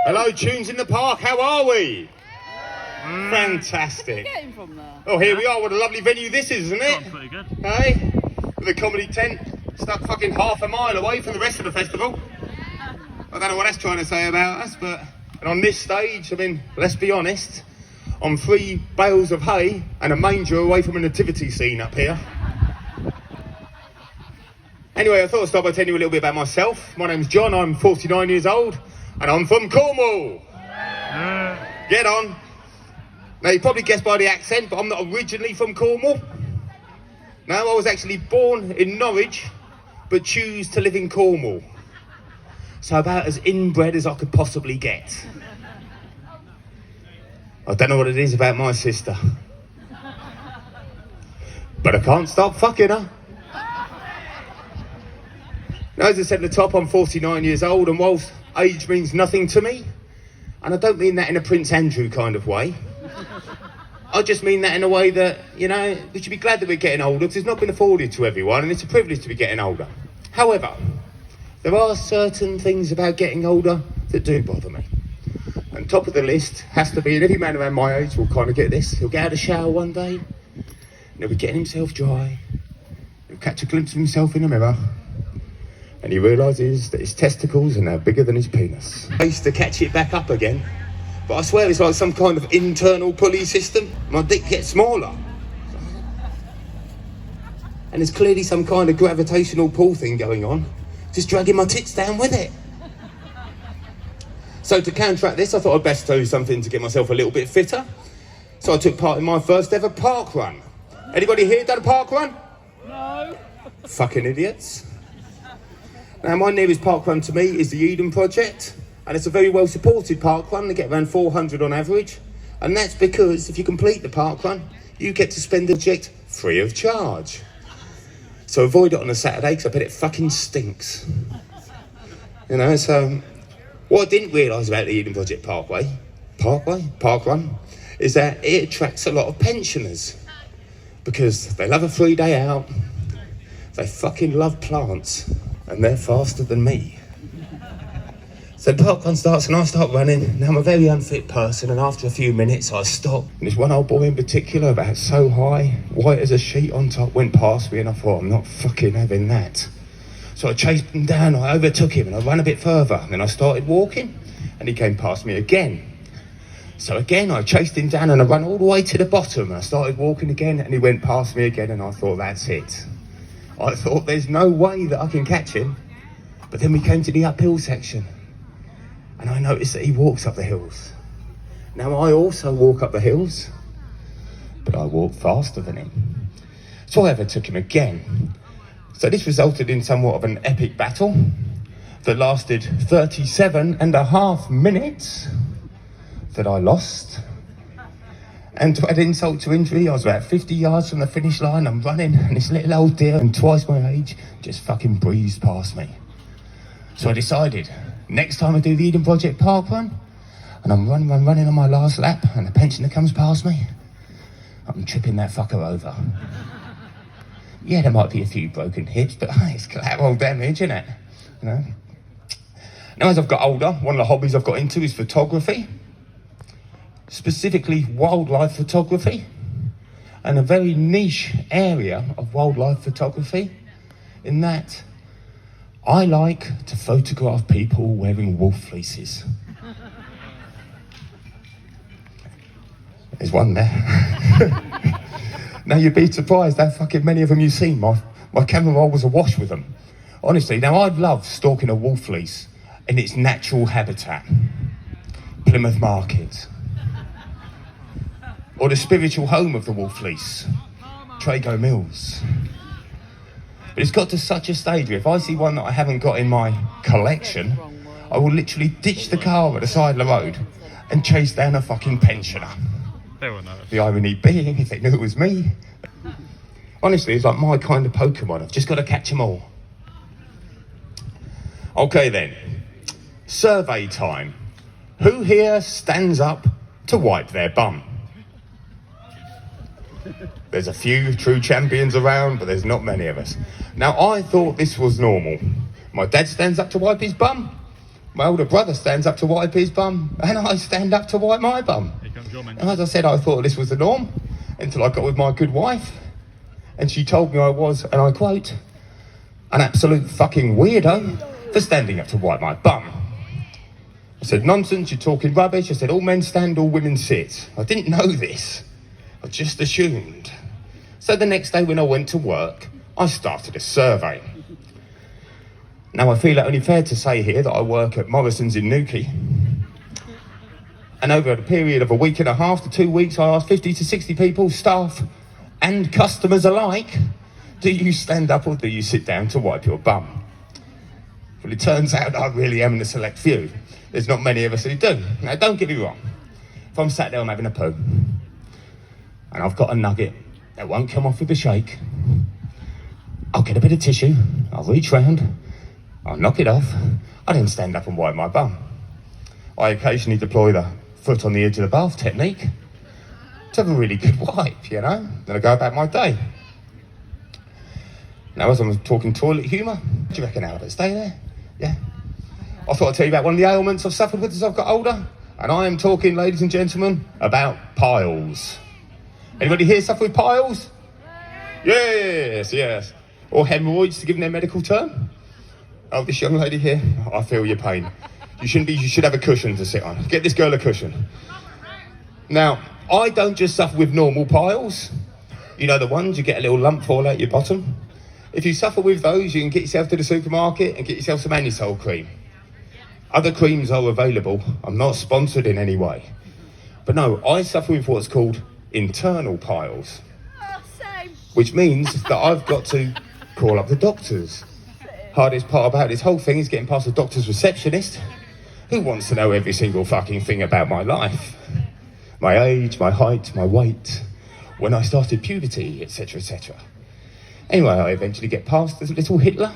Hello, Tunes in the Park, how are we? Fantastic. Getting from there. Oh, here we are, what a lovely venue this is, isn't it? Sounds pretty good. Hey? With a comedy tent stuck fucking half a mile away from the rest of the festival. I don't know what that's trying to say about us, but... And on this stage, I mean, let's be honest, I'm 3 bales of hay and a manger away from a nativity scene up here. Anyway, I thought I'd start by telling you a little bit about myself. My name's John, I'm 49 years old, and I'm from Cornwall. Get on. Now, you probably guessed by the accent, but I'm not originally from Cornwall. No, I was actually born in Norwich, but choose to live in Cornwall. So about as inbred as I could possibly get. I don't know what it is about my sister, but I can't stop fucking her. Now, as I said at the top, I'm 49 years old, and whilst age means nothing to me, and I don't mean that in a Prince Andrew kind of way, I just mean that in a way that, you know, we should be glad that we're getting older, because it's not been afforded to everyone, and it's a privilege to be getting older. However, there are certain things about getting older that do bother me. And top of the list has to be, and every man around my age will kind of get this, he'll get out of the shower one day, and he'll be getting himself dry, he'll catch a glimpse of himself in the mirror, and he realises that his testicles are now bigger than his penis. I used to catch it back up again, but I swear it's like some kind of internal pulley system. My dick gets smaller. And there's clearly some kind of gravitational pull thing going on, just dragging my tits down with it. So to counteract this, I thought I'd best do something to get myself a little bit fitter. So I took part in my first ever park run. Anybody here done a park run? No. Fucking idiots. Now, my nearest park run to me is the Eden Project, and it's a very well supported park run. They get around 400 on average, and that's because if you complete the park run, you get to spend the project free of charge. So avoid it on a Saturday, because I bet it fucking stinks. You know, so what I didn't realise about the Eden Project park run, is that it attracts a lot of pensioners, because they love a free day out, they fucking love plants, and they're faster than me. So the park run starts and I start running. Now I'm a very unfit person, and after a few minutes I stop. And this one old boy in particular, about so high, white as a sheet on top, went past me, and I thought, I'm not fucking having that. So I chased him down, I overtook him, and I ran a bit further. And then I started walking, and he came past me again. So again I chased him down and I ran all the way to the bottom, and I started walking again, and he went past me again, and I thought, that's it. I thought, there's no way that I can catch him. But then we came to the uphill section, and I noticed that he walks up the hills. Now I also walk up the hills, but I walk faster than him. So I overtook him again. So this resulted in somewhat of an epic battle that lasted 37.5 minutes that I lost. And to add insult to injury, I was about 50 yards from the finish line. I'm running, and this little old dear, and twice my age, just fucking breezed past me. So I decided, next time I do the Eden Project park run, and I'm running on my last lap, and a pensioner comes past me, I'm tripping that fucker over. Yeah, there might be a few broken hips, but it's collateral damage, isn't it? You know? Now, as I've got older, one of the hobbies I've got into is photography. Specifically wildlife photography, and a very niche area of wildlife photography, in that I like to photograph people wearing wolf fleeces. There's one there. Now you'd be surprised how fucking many of them you've seen. My camera roll was awash with them. Honestly, now I'd love stalking a wolf fleece in its natural habitat. Plymouth Market. Or the spiritual home of the wolf fleece, Trago Mills. But it's got to such a stage where if I see one that I haven't got in my collection, I will literally ditch the car at the side of the road and chase down a fucking pensioner. They will know. The irony being, if they knew it was me. Honestly, it's like my kind of Pokemon. I've just got to catch them all. Okay then, survey time. Who here stands up to wipe their bum? There's a few true champions around, but there's not many of us. Now, I thought this was normal. My dad stands up to wipe his bum. My older brother stands up to wipe his bum, and I stand up to wipe my bum. And as I said, I thought this was the norm, until I got with my good wife, and she told me I was, and I quote, an absolute fucking weirdo for standing up to wipe my bum. I said, nonsense, you're talking rubbish. I said, all men stand, all women sit. I didn't know this. I just assumed. So the next day when I went to work, I started a survey. Now I feel it only fair to say here that I work at Morrison's in Newquay. And over a period of a week and a half to 2 weeks, I asked 50 to 60 people, staff and customers alike, do you stand up or do you sit down to wipe your bum? Well, it turns out I really am in a select few. There's not many of us who do. Now, don't get me wrong. If I'm sat there, I'm having a poo, and I've got a nugget that won't come off with a shake, I'll get a bit of tissue, I'll reach round, I'll knock it off, I then stand up and wipe my bum. I occasionally deploy the foot on the edge of the bath technique to have a really good wipe, you know? Then I go about my day. Now, as I'm talking toilet humour, do you reckon Albert stay there? Yeah? I thought I'd tell you about one of the ailments I've suffered with as I've got older. And I am talking, ladies and gentlemen, about piles. Anybody here suffer with piles? Yes. Or hemorrhoids, to give them their medical term. Oh, this young lady here, I feel your pain. You should have a cushion to sit on. Get this girl a cushion. Now, I don't just suffer with normal piles. You know the ones you get a little lump fall out your bottom? If you suffer with those, you can get yourself to the supermarket and get yourself some anisole cream. Other creams are available. I'm not sponsored in any way. But no, I suffer with what's called internal piles. Which means that I've got to call up the doctors. Hardest part about this whole thing is getting past the doctor's receptionist, who wants to know every single fucking thing about my life. My age, my height, my weight, when I started puberty, etc., etc. Anyway, I eventually get past this little Hitler,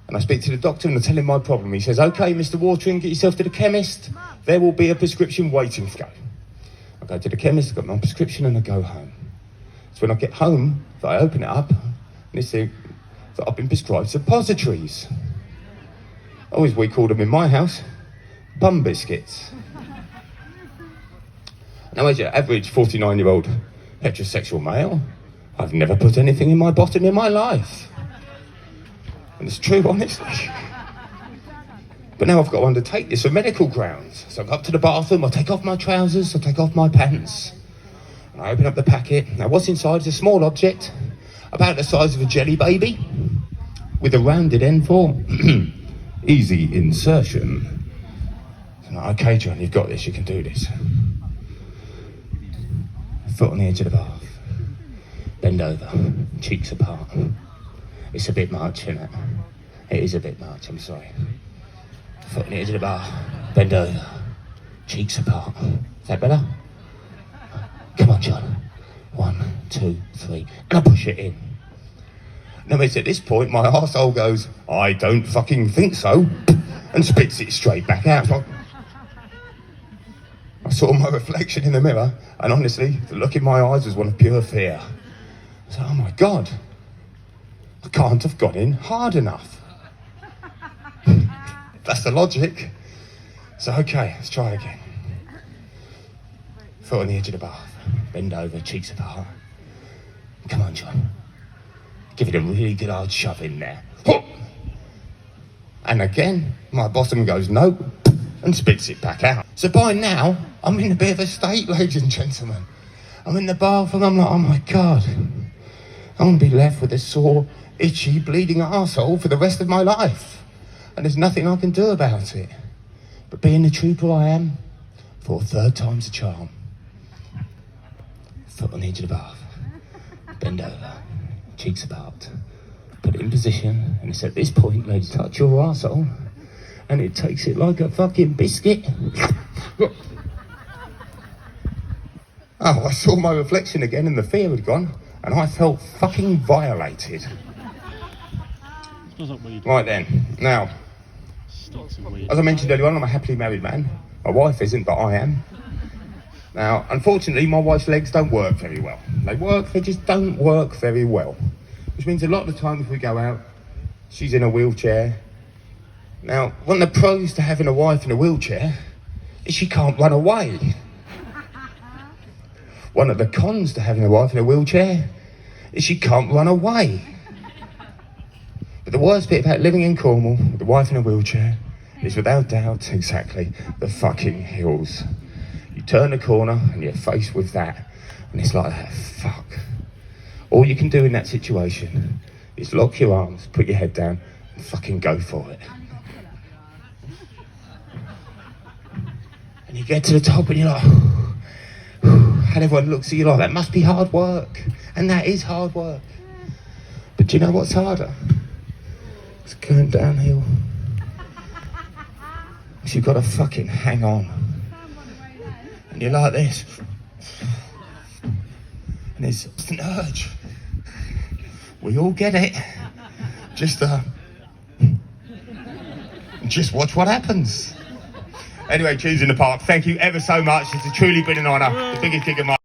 and I speak to the doctor and I tell him my problem. He says, okay, Mr. Watering, get yourself to the chemist. There will be a prescription waiting for you. I go to the chemist, I've got my prescription, and I go home. So when I get home, I open it up, and they say that I've been prescribed suppositories. Or as we call them in my house, bum biscuits. Now, as your average 49-year-old heterosexual male, I've never put anything in my bottom in my life. And it's true, honestly. But now I've got to undertake this for medical grounds. So I go up to the bathroom, I take off my trousers, I take off my pants, and I open up the packet. Now what's inside is a small object, about the size of a jelly baby, with a rounded end for easy insertion. So I'm like, okay, John, you've got this, you can do this. Foot on the edge of the bath. Bend over, cheeks apart. It's a bit much, isn't it? It is a bit much, I'm sorry. Foot on the edge of the bath, bend over, cheeks apart. Is that better? Come on, John. 1, 2, 3, and I push it in. Now, it's at this point, my arsehole goes, I don't fucking think so, and spits it straight back out. So I saw my reflection in the mirror, and honestly, the look in my eyes was one of pure fear. I said, oh my God, I can't have gone in hard enough. That's the logic. So, okay, let's try again. Foot on the edge of the bath, bend over, cheeks apart. Come on, John. Give it a really good hard shove in there. And again, my bottom goes no, and spits it back out. So by now, I'm in a bit of a state, ladies and gentlemen. I'm in the bathroom, I'm like, oh my God. I'm going to be left with a sore, itchy, bleeding arsehole for the rest of my life. And there's nothing I can do about it. But being the trooper I am, for a third time's a charm. Foot on the edge of the bath. Bend over. Cheeks apart. Put it in position. And it's at this point, ladies, touch your arsehole. And it takes it like a fucking biscuit. Oh, I saw my reflection again and the fear had gone. And I felt fucking violated. Right then, now, as I mentioned earlier on, I'm a happily married man. My wife isn't, but I am. Now, unfortunately, my wife's legs don't work very well. They just don't work very well. Which means a lot of the time if we go out, she's in a wheelchair, Now, one of the pros to having a wife in a wheelchair is she can't run away. One of the cons to having a wife in a wheelchair is she can't run away. But the worst bit about living in Cornwall with a wife in a wheelchair is without doubt exactly the fucking hills. You turn the corner and you're faced with that, and it's like, fuck. All you can do in that situation is lock your arms, put your head down, and fucking go for it. And you get to the top and you're like, and everyone looks at you like, that must be hard work. And that is hard work. But do you know what's harder? It's going downhill. So you've got to fucking hang on. And you're like this. And there's an urge. We all get it. Just watch what happens. Anyway, choosing the park. Thank you ever so much. It's truly been an honour. The biggest gig of my